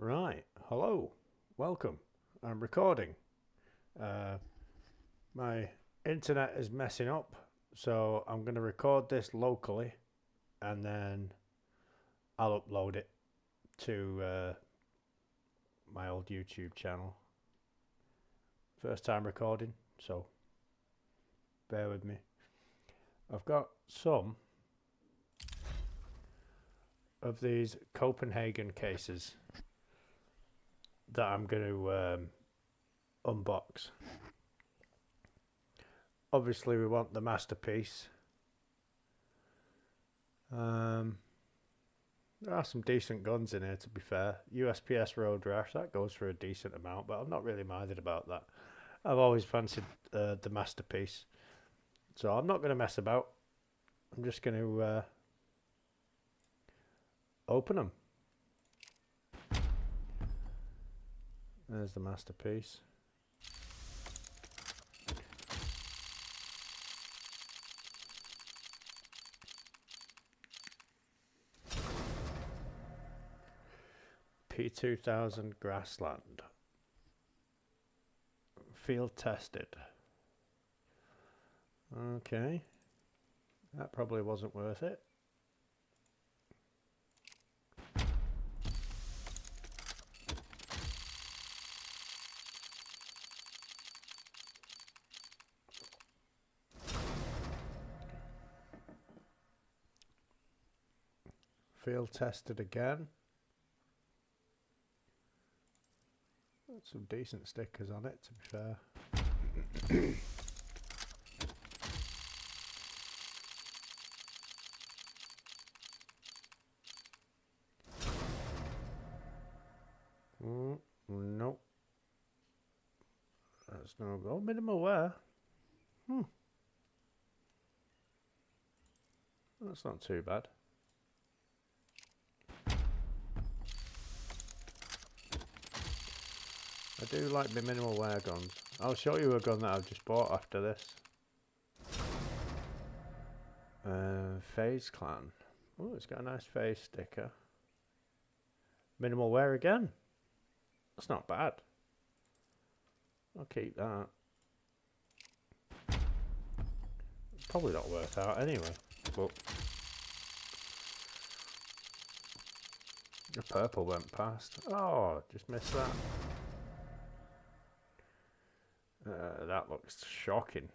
Right, hello, welcome. I'm recording. My internet is messing up, so I'm going to record this locally and then I'll upload it to my old YouTube channel. First time recording, so bear with me. I've got some of these Copenhagen cases that I'm going to unbox. Obviously we want the masterpiece. There are some decent guns in here, to be fair. USPS Road Rash, that goes for a decent amount, but I'm not really minded about that. I've always fancied the masterpiece, so I'm not going to mess about. I'm just going to open them. There's the masterpiece. P2000 Grassland. Field tested. Okay. That probably wasn't worth it. Field tested again. Some decent stickers on it, to be fair. Nope. That's no go. Minimal wear. That's not too bad. I do like my minimal wear guns. I'll show you a gun that I've just bought after this. Phase Clan. Oh, it's got a nice phase sticker. Minimal wear again. That's not bad. I'll keep that. Probably not worth out anyway, but the purple went past. Oh, just missed that. That looks shocking.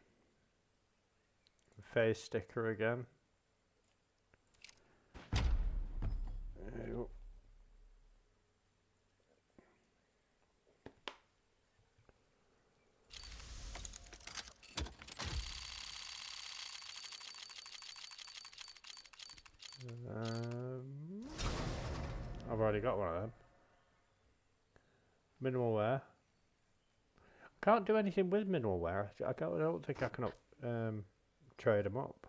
Face sticker again. I've already got one of them. Minimal wear. Can't do anything with minimal wear. I don't think I can trade them up.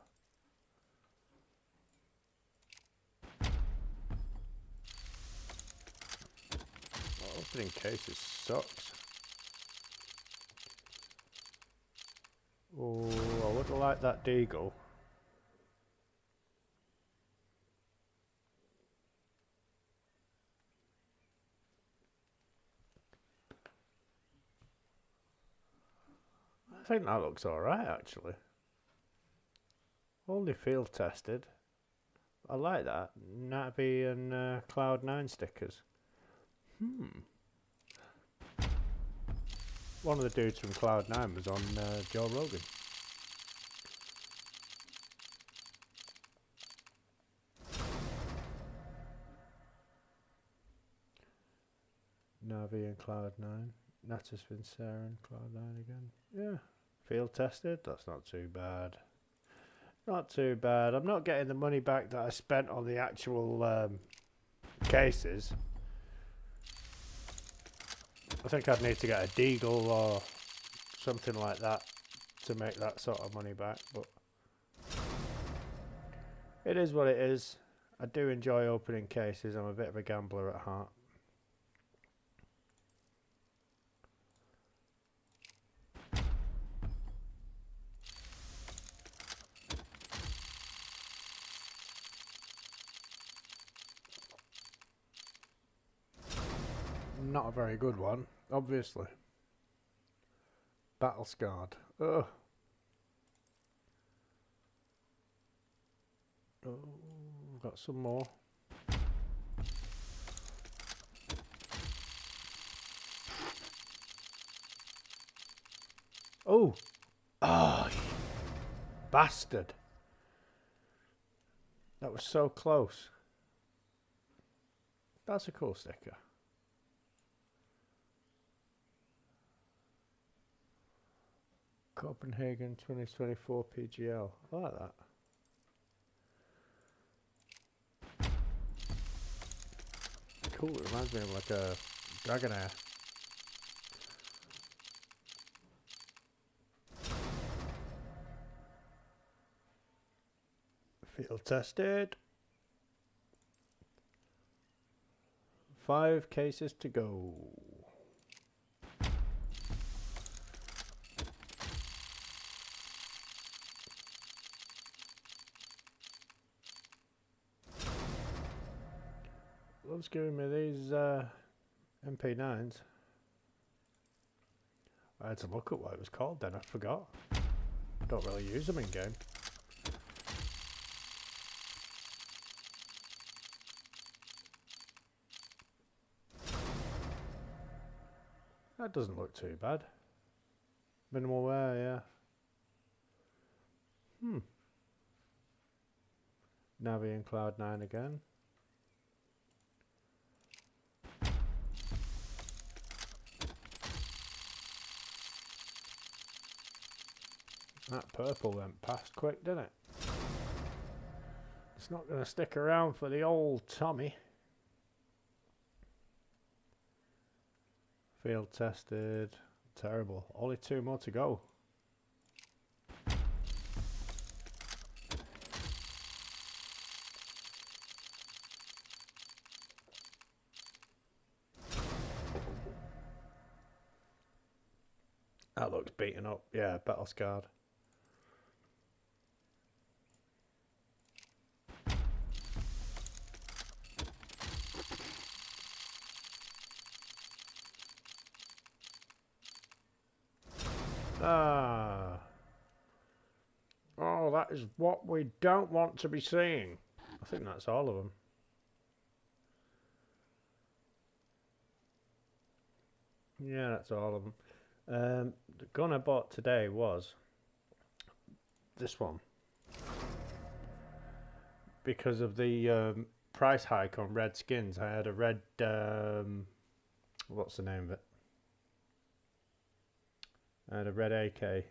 Opening cases sucks. Oh, I would like that Deagle. I think that looks alright actually. Only field tested. I like that. Navi and Cloud9 stickers. One of the dudes from Cloud9 was on Joe Rogan. Navi and Cloud9. Natus Vincere and Cloud9 again. Yeah. Field tested. That's not too bad. Not too bad. I'm not getting the money back that I spent on the actual cases. I think I'd need to get a Deagle or something like that to make that sort of money back, but it is what it is. I do enjoy opening cases. I'm a bit of a gambler at heart. Not a very good one, obviously. Battle scarred. Ugh. Oh, got some more. Oh! Oh, you bastard. That was so close. That's a cool sticker. Copenhagen 2024 PGL. I like that. Cool, it reminds me of like a Dragonair. Field tested. 5 cases to go. Love's giving me these MP9s. I had to look at what it was called then, I forgot. Don't really use them in game. That doesn't look too bad. Minimal wear, yeah. Navi and Cloud9 again. That purple went past quick, didn't it? It's not going to stick around for the old Tommy. Field tested. Terrible. Only 2 more to go. That looks beaten up. Yeah, battle scarred. Ah. Oh, that is what we don't want to be seeing. I think that's all of them. Yeah, that's all of them. The gun I bought today was this one. Because of the price hike on red skins, I had a red... what's the name of it? I had a red AK.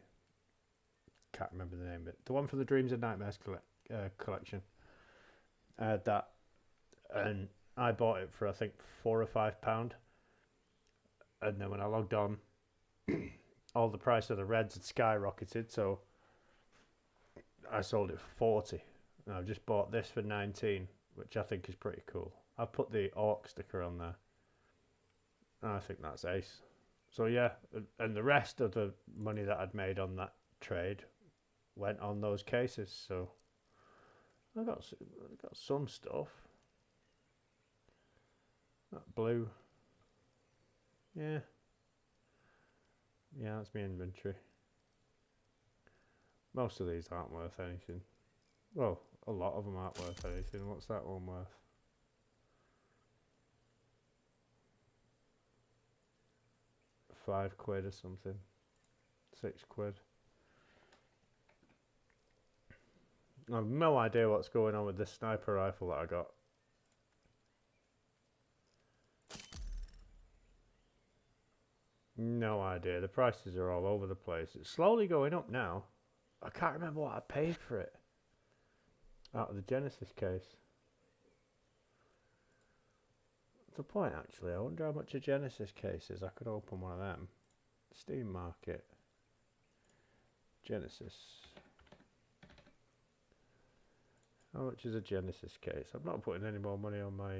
Can't remember the name of it. The one for the Dreams and Nightmares collection. I had that. And I bought it for, I think, £4 or £5. And then when I logged on, all the price of the reds had skyrocketed. So I sold it for 40. And I've just bought this for 19, which I think is pretty cool. I've put the Orc sticker on there. And I think that's ace. So yeah, and the rest of the money that I'd made on that trade went on those cases. So I got some stuff. That blue. Yeah. Yeah, that's my inventory. Most of these aren't worth anything. Well, a lot of them aren't worth anything. What's that one worth? £5 or something. £6. I have no idea what's going on with this sniper rifle that I got. No idea. The prices are all over the place. It's slowly going up now. I can't remember what I paid for it. Out of the Genesis case. That's the point, actually. I wonder how much a Genesis case is. I could open one of them. Steam Market. Genesis. How much is a Genesis case? I'm not putting any more money on my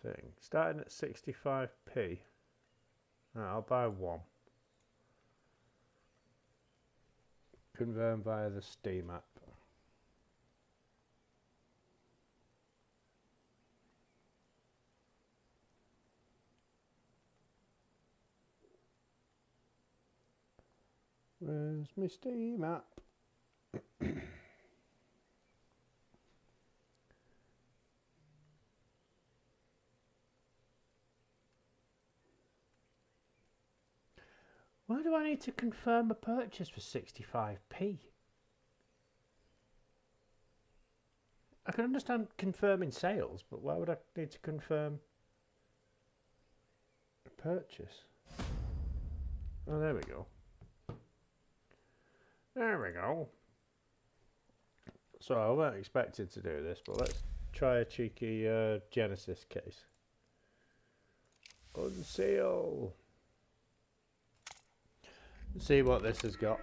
thing. Starting at 65p. Right, I'll buy one. Confirm via the Steam app. Where's my Steam app? Why do I need to confirm a purchase for 65p? I can understand confirming sales, but why would I need to confirm a purchase? Oh, there we go. There we go. So I weren't expected to do this, but let's try a cheeky Genesis case. Unseal. See what this has got.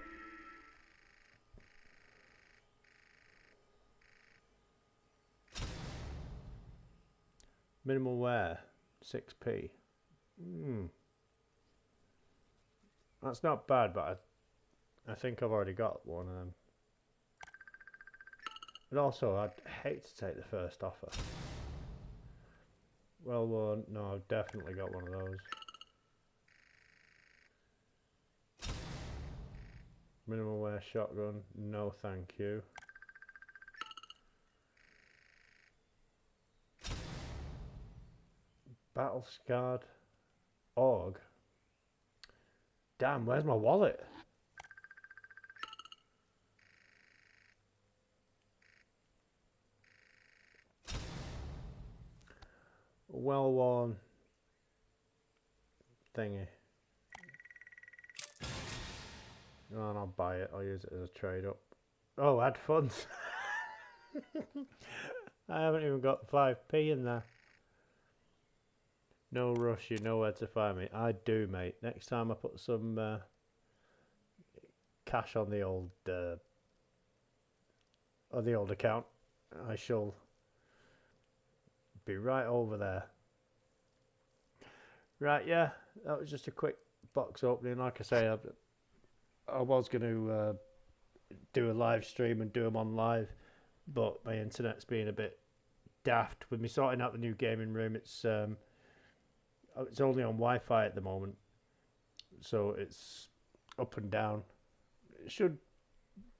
Minimal wear, 6p. That's not bad, but I think I've already got one of them. But also, I'd hate to take the first offer. Well, no, I've definitely got one of those. Minimal wear shotgun, no thank you. Battle scarred AUG. Damn, where's my wallet? Well worn thingy. No, and I'll buy it. I'll use it as a trade up. Oh, add funds. I haven't even got 5p in there. No rush, you know where to find me. I do, mate. Next time I put some cash on the old account, I shall be right over there. Right, yeah, that was just a quick box opening. Like I say, I was going to do a live stream and do them on live, but my internet's been a bit daft with me sorting out the new gaming room. It's only on Wi-Fi at the moment, so it's up and down. It should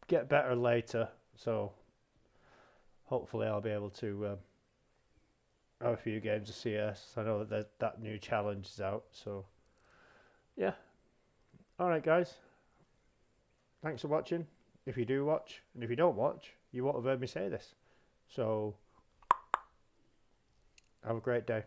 get better later, so hopefully I'll be able to have a few games of CS. I know that that new challenge is out, so yeah. Alright guys, thanks for watching. If you do watch, and if you don't watch, you won't have heard me say this. So have a great day.